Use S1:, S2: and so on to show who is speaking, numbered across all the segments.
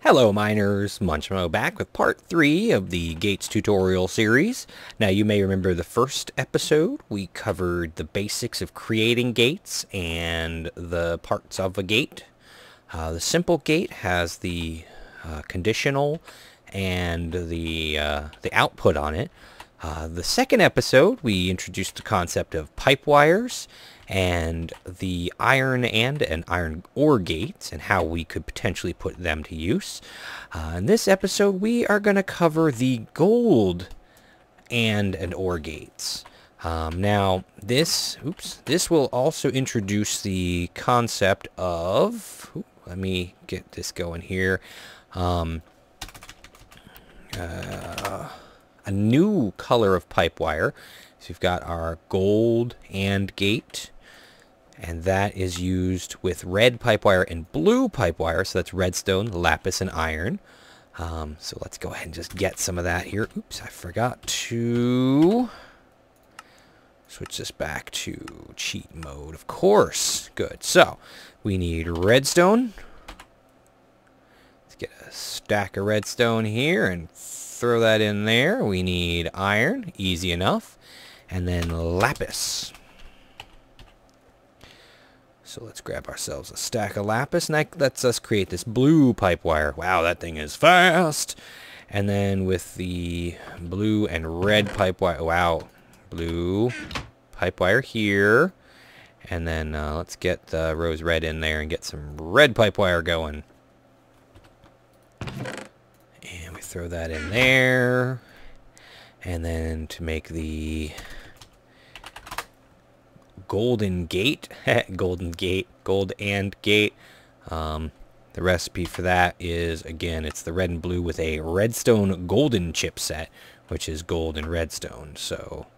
S1: Hello miners, Munchmo back with part 3 of the Gates tutorial series. Now you may remember the first episode we covered the basics of creating gates and the parts of a gate. The simple gate has the conditional and the output on it. The second episode we introduced the concept of pipe wires and the iron and iron ore gates and how we could potentially put them to use. In this episode we are going to cover the gold and ore gates. Now this will also introduce the concept of, let me get this going here, a new color of pipe wire. So we've got our gold and gate, and that is used with red pipe wire and blue pipe wire. So that's redstone, lapis, and iron. So let's go ahead and just get some of that here. Oops, I forgot to switch this back to cheat mode, of course. Good. So we need redstone. Let's get a stack of redstone here and throw that in there. We need iron, easy enough, and then lapis. So let's grab ourselves a stack of lapis, and that lets us create this blue pipe wire. Wow, that thing is fast. And then with the blue and red pipe wire, wow, blue pipe wire here. And then let's get the rose red in there and get some red pipe wire going. And we throw that in there. And then to make the golden gate, gold and gate, the recipe for that is, again, it's the red and blue with a redstone golden chipset, which is gold and redstone. So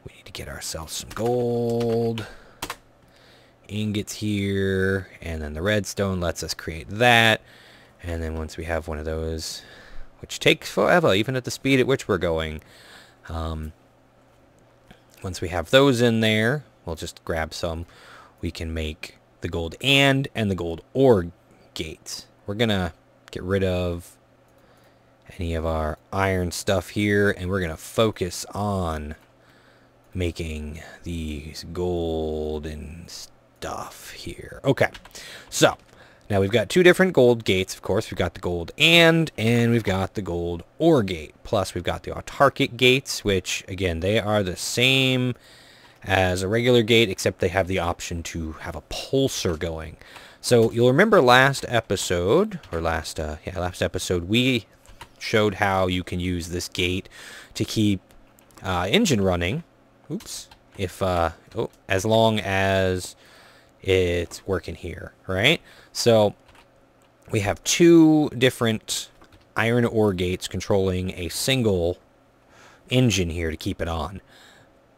S1: we need to get ourselves some gold ingots here, and then the redstone lets us create that. And then once we have one of those, which takes forever, even at the speed at which we're going, once we have those in there, we'll just grab some. We can make the gold and the gold ore gates. We're gonna get rid of any of our iron stuff here, and we're gonna focus on making these golden stuff here. Okay, so now we've got two different gold gates, of course. We've got the gold and we've got the gold ore gate. Plus we've got the autarkic gates, which again, they are the same as a regular gate, except they have the option to have a pulsar going. So you'll remember last episode, last episode, we showed how you can use this gate to keep engine running. Oops. If as long as it's working here, right? So we have two different iron ore gates controlling a single engine here to keep it on.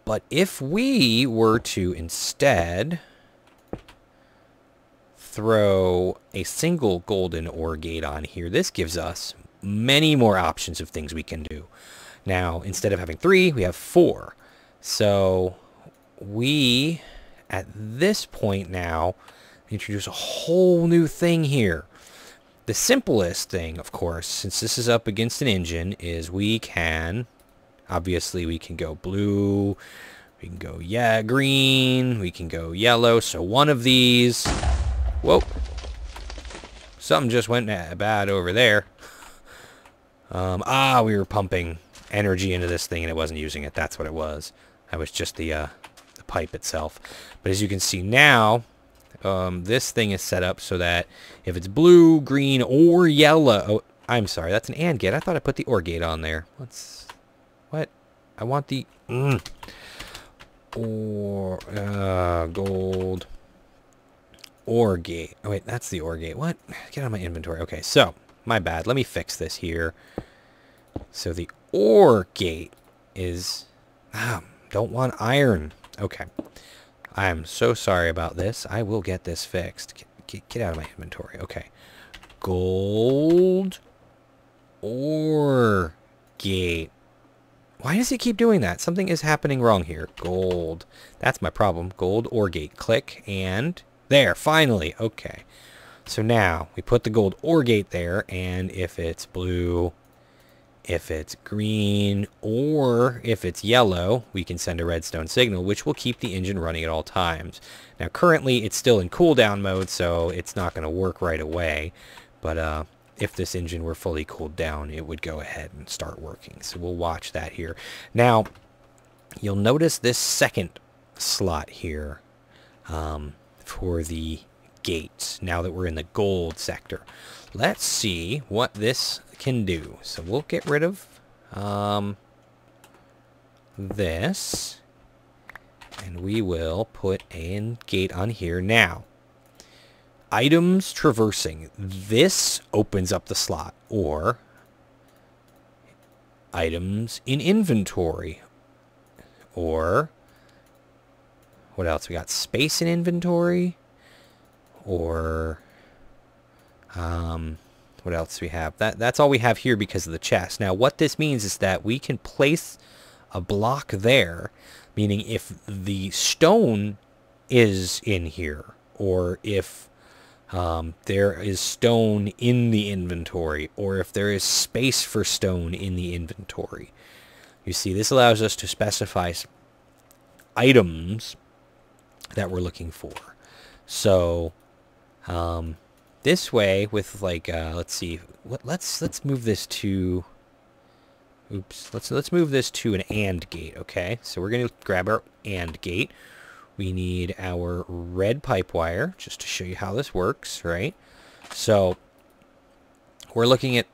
S1: But if we were to instead throw a single golden ore gate on here, this gives us many more options of things we can do. Now, instead of having 3, we have 4. So we, at this point now, introduce a whole new thing here. The simplest thing, of course, since this is up against an engine, is we can, obviously we can go blue, we can go green, we can go yellow. So one of these, whoa, something just went bad over there. We were pumping energy into this thing and it wasn't using it. That's what it was. That was just the pipe itself. But as you can see now, this thing is set up so that if it's blue, green, or yellow... Oh, I'm sorry, that's an AND gate. I thought I put the OR gate on there. What? I want the... gold OR gate. Oh, wait, that's the OR gate. What? Get out of my inventory. Okay, so, my bad. Let me fix this here. So the OR gate is... don't want iron. Okay. I'm so sorry about this. I will get this fixed. Get out of my inventory. Okay. Gold ore gate. Why does it keep doing that? Something is happening wrong here. Gold. That's my problem. Gold ore gate. Click and there. Finally. Okay. So now we put the gold OR gate there, and if it's blue, if it's green, or if it's yellow, we can send a redstone signal, which will keep the engine running at all times. Now currently it's still in cooldown mode, so it's not going to work right away. But if this engine were fully cooled down, it would go ahead and start working. So we'll watch that here. Now, you'll notice this second slot here for the gate, now that we're in the gold sector. Let's see what this can do. So we'll get rid of this, and we will put a gate on here. Now, items traversing. This opens up the slot, or items in inventory, or what else? We got space in inventory, or what else do we have? That's all we have here because of the chest. Now, what this means is that we can place a block there, meaning if the stone is in here, or if there is stone in the inventory, or if there is space for stone in the inventory. You see, this allows us to specify items that we're looking for. So, this way, with like, let's see, let's move this to, oops, let's move this to an AND gate, okay? So we're going to grab our AND gate. We need our red pipe wire, just to show you how this works, right? So we're looking at,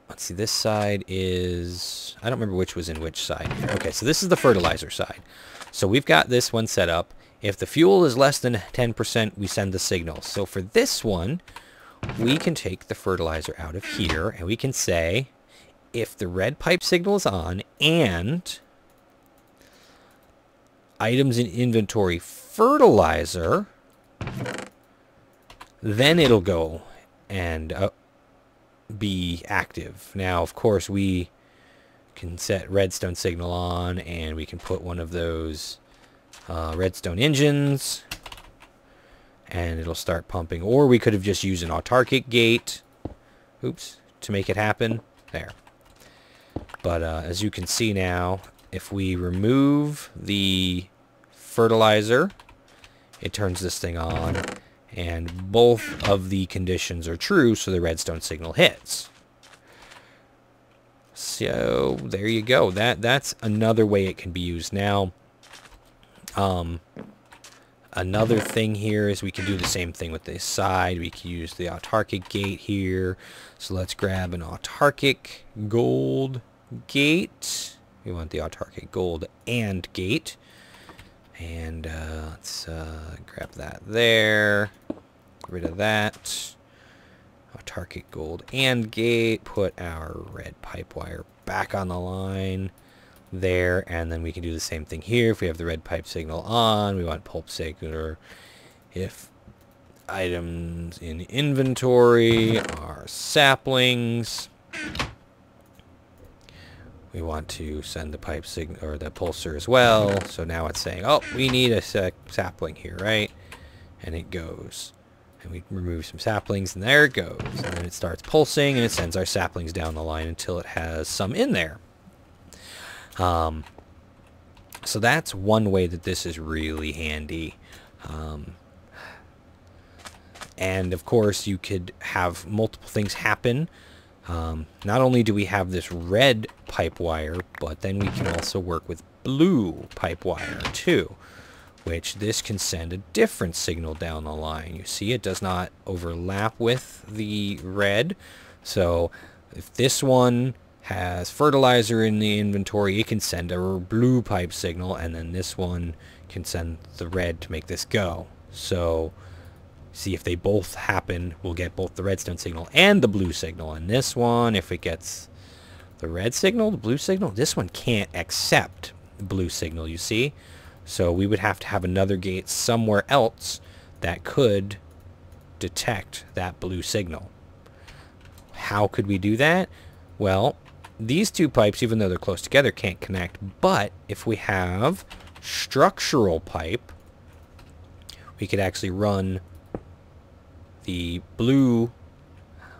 S1: let's see, this side is, I don't remember which was in which side here. Okay, so this is the fertilizer side. So we've got this one set up. If the fuel is less than 10%, we send the signal. So for this one, we can take the fertilizer out of here, and we can say, if the red pipe signal is on and items in inventory fertilizer, then it'll go and be active. Now, of course, we can set redstone signal on, and we can put one of those redstone engines, and it'll start pumping. Or we could have just used an autarkic gate, oops, to make it happen. There. But as you can see now, if we remove the fertilizer, it turns this thing on, and both of the conditions are true, so the redstone signal hits. So there you go. That's another way it can be used. Now, another thing here is we can do the same thing with this side. We can use the autarkic gate here. So let's grab an autarkic gold gate. We want the autarkic gold AND gate. And let's grab that there. Get rid of that. Autarkic gold AND gate. Put our red pipe wire back on the line there, and then we can do the same thing here. If we have the red pipe signal on, we want pulp signal. If items in inventory are saplings, we want to send the pipe signal or the pulsar as well. So now it's saying, oh, we need a sapling here, right? And it goes. And we remove some saplings, and there it goes. And then it starts pulsing, and it sends our saplings down the line until it has some in there. So that's one way that this is really handy. And of course you could have multiple things happen. Not only do we have this red pipe wire, but then we can also work with blue pipe wire too, which this can send a different signal down the line. You see, it does not overlap with the red. So if this one has fertilizer in the inventory, it can send a blue pipe signal, and then this one can send the red to make this go. So see, if they both happen, we'll get both the redstone signal and the blue signal. And this one, if it gets the red signal, the blue signal, this one can't accept the blue signal, you see? So we would have to have another gate somewhere else that could detect that blue signal. How could we do that? Well, these two pipes, even though they're close together, can't connect. But if we have structural pipe, we could actually run the blue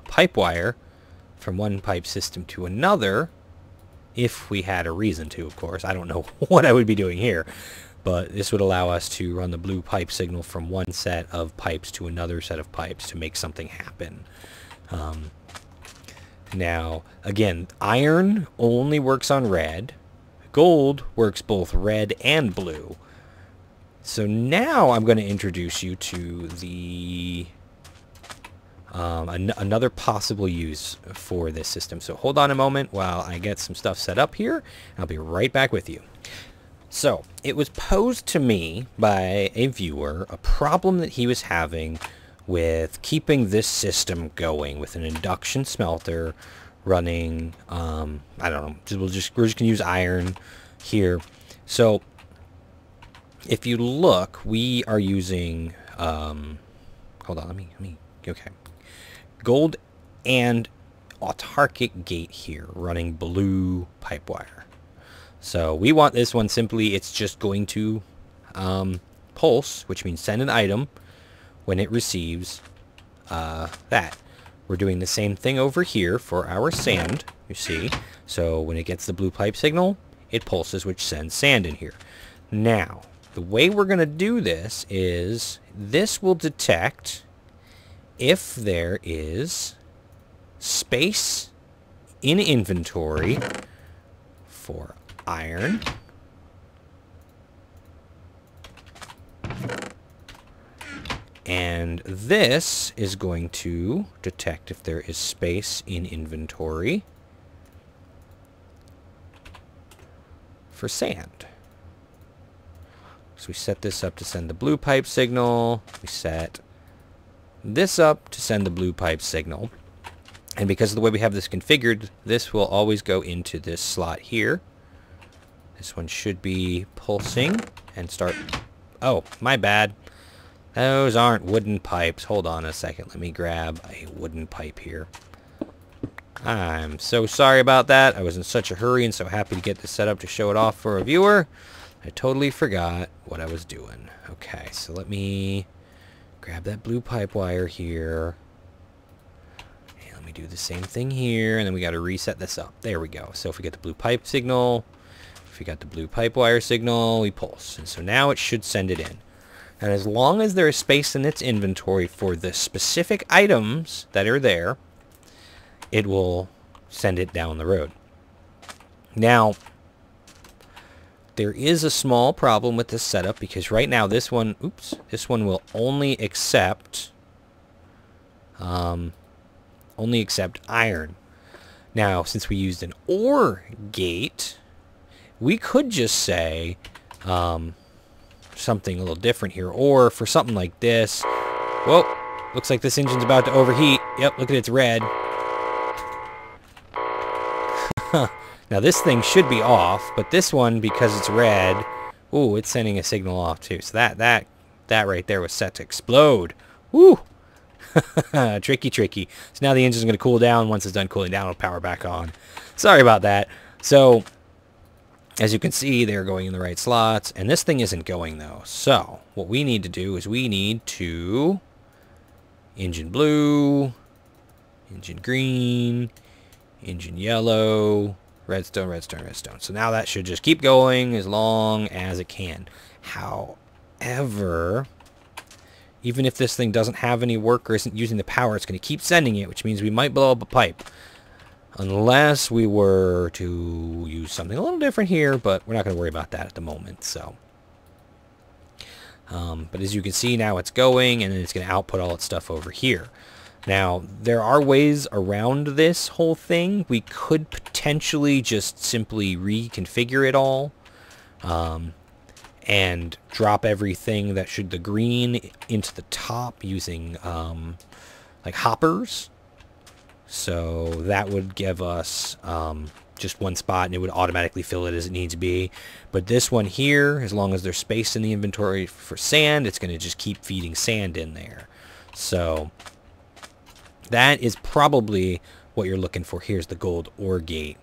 S1: pipe wire from one pipe system to another, if we had a reason to, of course. I don't know what I would be doing here, but this would allow us to run the blue pipe signal from one set of pipes to another set of pipes to make something happen. Now, again, iron only works on red. Gold works both red and blue. So now I'm going to introduce you to the another possible use for this system. So hold on a moment while I get some stuff set up here. I'll be right back with you. So it was posed to me by a viewer a problem that he was having with keeping this system going with an induction smelter running. I don't know. We're just going to use iron here. So if you look, we are using. Hold on. Let me. Okay. Gold and autarkic gate here running blue pipe wire. So we want this one simply. It's just going to pulse, which means send an item when it receives that. We're doing the same thing over here for our sand, you see. So when it gets the blue pipe signal, it pulses, which sends sand in here. Now, the way we're going to do this is this will detect if there is space in inventory for iron, and this is going to detect if there is space in inventory for sand. So we set this up to send the blue pipe signal. We set this up to send the blue pipe signal. And because of the way we have this configured, this will always go into this slot here. This one should be pulsing and start... Oh, my bad. Those aren't wooden pipes. Hold on a second. Let me grab a wooden pipe here. I'm so sorry about that. I was in such a hurry and so happy to get this set up to show it off for a viewer. I totally forgot what I was doing. Okay, so let me grab that blue pipe wire here. And let me do the same thing here. And then we got to reset this up. There we go. So if we get the blue pipe signal, if we got the blue pipe wire signal, we pulse. And so now it should send it in. And as long as there is space in its inventory for the specific items that are there, it will send it down the road. Now, there is a small problem with this setup because right now this one, this one will only accept iron. Now, since we used an OR gate, we could just say something a little different here, or for something like this. Whoa, looks like this engine's about to overheat. Yep, look at it, it's red. Now this thing should be off, but this one, because it's red, ooh, it's sending a signal off too. So that right there was set to explode. Woo! Tricky. So now the engine's going to cool down. Once it's done cooling down, it'll power back on. Sorry about that. So, as you can see, they're going in the right slots, and this thing isn't going though. So, what we need to do is we need to engine blue, engine green, engine yellow, redstone. So now that should just keep going as long as it can. However, even if this thing doesn't have any work or isn't using the power, it's going to keep sending it, which means we might blow up a pipe. Unless we were to use something a little different here, but we're not going to worry about that at the moment. So, but as you can see, now it's going, and then it's going to output all its stuff over here. Now, there are ways around this whole thing. We could potentially just simply reconfigure it all and drop everything that should the green into the top using like hoppers. So that would give us just one spot, and it would automatically fill it as it needs to be. But this one here, as long as there's space in the inventory for sand, it's going to just keep feeding sand in there. So that is probably what you're looking for. Here's the gold OR gate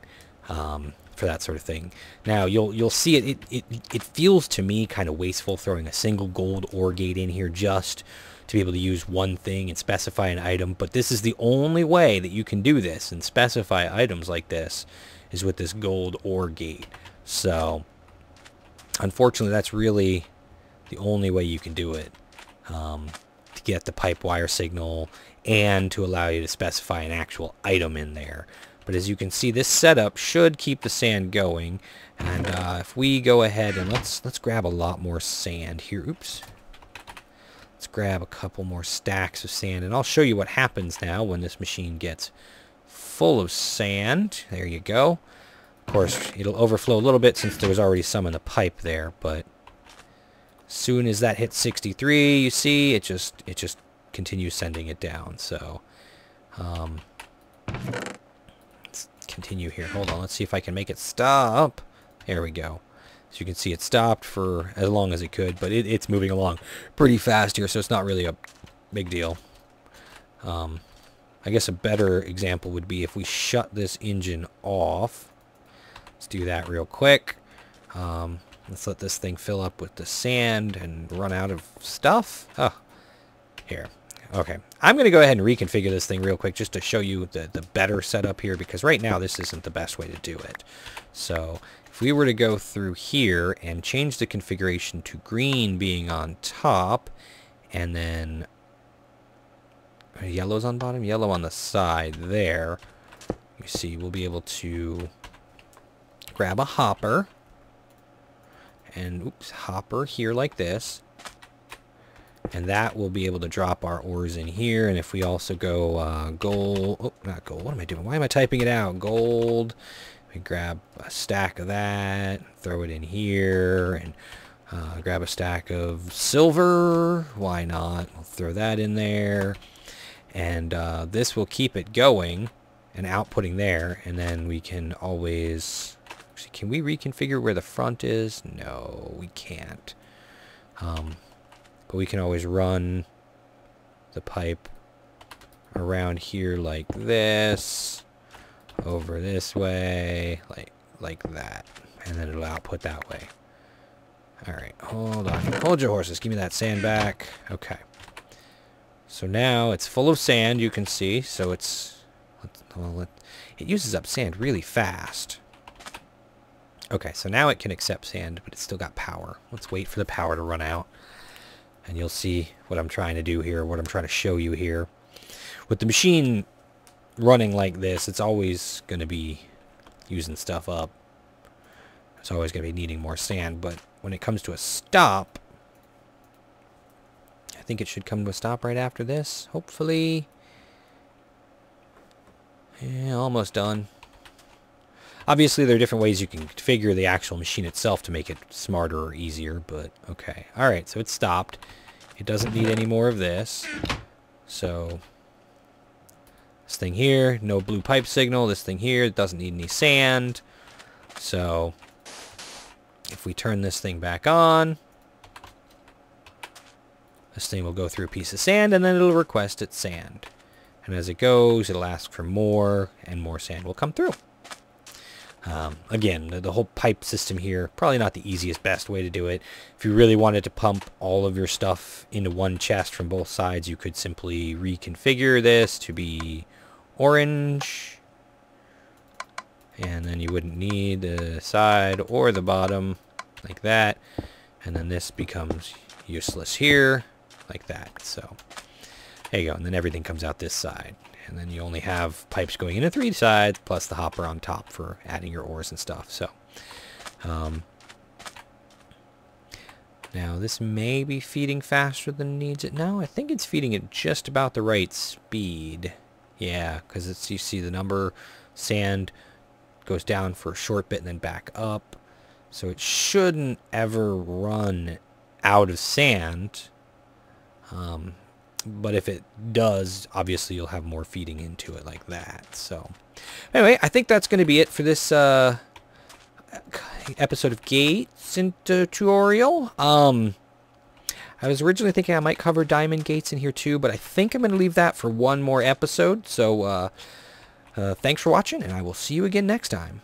S1: for that sort of thing. Now you'll see it feels to me kind of wasteful throwing a single gold OR gate in here just to be able to use one thing and specify an item, but this is the only way that you can do this and specify items like this is with this gold ore gate. So unfortunately, that's really the only way you can do it, to get the pipe wire signal and to allow you to specify an actual item in there. But as you can see, this setup should keep the sand going. And if we go ahead and let's grab a lot more sand here. Oops. Let's grab a couple more stacks of sand, and I'll show you what happens now when this machine gets full of sand. There you go. Of course, it'll overflow a little bit since there was already some in the pipe there, but as soon as that hits 63, you see, it just continues sending it down. So let's continue here. Hold on, let's see if I can make it stop. There we go. As you can see, it stopped for as long as it could, but it's moving along pretty fast here, so it's not really a big deal. I guess a better example would be if we shut this engine off. Let's do that real quick. Let's let this thing fill up with the sand and run out of stuff. Oh, here. Okay. I'm going to go ahead and reconfigure this thing real quick just to show you the better setup here, because right now this isn't the best way to do it. So if we were to go through here and change the configuration to green being on top, and then yellow's on bottom, yellow on the side there, you see we'll be able to grab a hopper, and oops, hopper here like this, and that will be able to drop our ores in here. And if we also go gold, oh, not gold, what am I doing? Why am I typing it out? Gold. We grab a stack of that, throw it in here, and grab a stack of silver. Why not? We'll throw that in there, and this will keep it going and outputting there. And then we can always, actually, can we reconfigure where the front is? No, we can't. But we can always run the pipe around here like this, over this way, like that, and then it'll output that way. Alright, hold on. Hold your horses. Give me that sand back. Okay. So now it's full of sand, you can see. So it's, well, it uses up sand really fast. Okay, so now it can accept sand, but it's still got power. Let's wait for the power to run out, and you'll see what I'm trying to do here, what I'm trying to show you here. With the machine running like this, it's always going to be using stuff up. It's always going to be needing more sand, but when it comes to a stop, I think it should come to a stop right after this, hopefully. Yeah, almost done. Obviously, there are different ways you can configure the actual machine itself to make it smarter or easier, but okay. Alright, so it's stopped. It doesn't need any more of this. So this thing here, no blue pipe signal. This thing here doesn't need any sand. So if we turn this thing back on, this thing will go through a piece of sand, and then it'll request its sand. And as it goes, it'll ask for more, and more sand will come through. Again, the whole pipe system here, probably not the easiest, best way to do it. If you really wanted to pump all of your stuff into one chest from both sides, you could simply reconfigure this to be orange. And then you wouldn't need the side or the bottom like that. And then this becomes useless here, like that. So there you go. And then everything comes out this side. And then you only have pipes going into 3 sides, plus the hopper on top for adding your ores and stuff. So, now this may be feeding faster than it needs it. No, I think it's feeding at just about the right speed. Yeah, because it's, you see the number, sand goes down for a short bit and then back up. So it shouldn't ever run out of sand. But if it does, obviously you'll have more feeding into it like that. So anyway, I think that's going to be it for this episode of Gates and tutorial. I was originally thinking I might cover diamond gates in here too, but I think I'm going to leave that for one more episode. So thanks for watching, and I will see you again next time.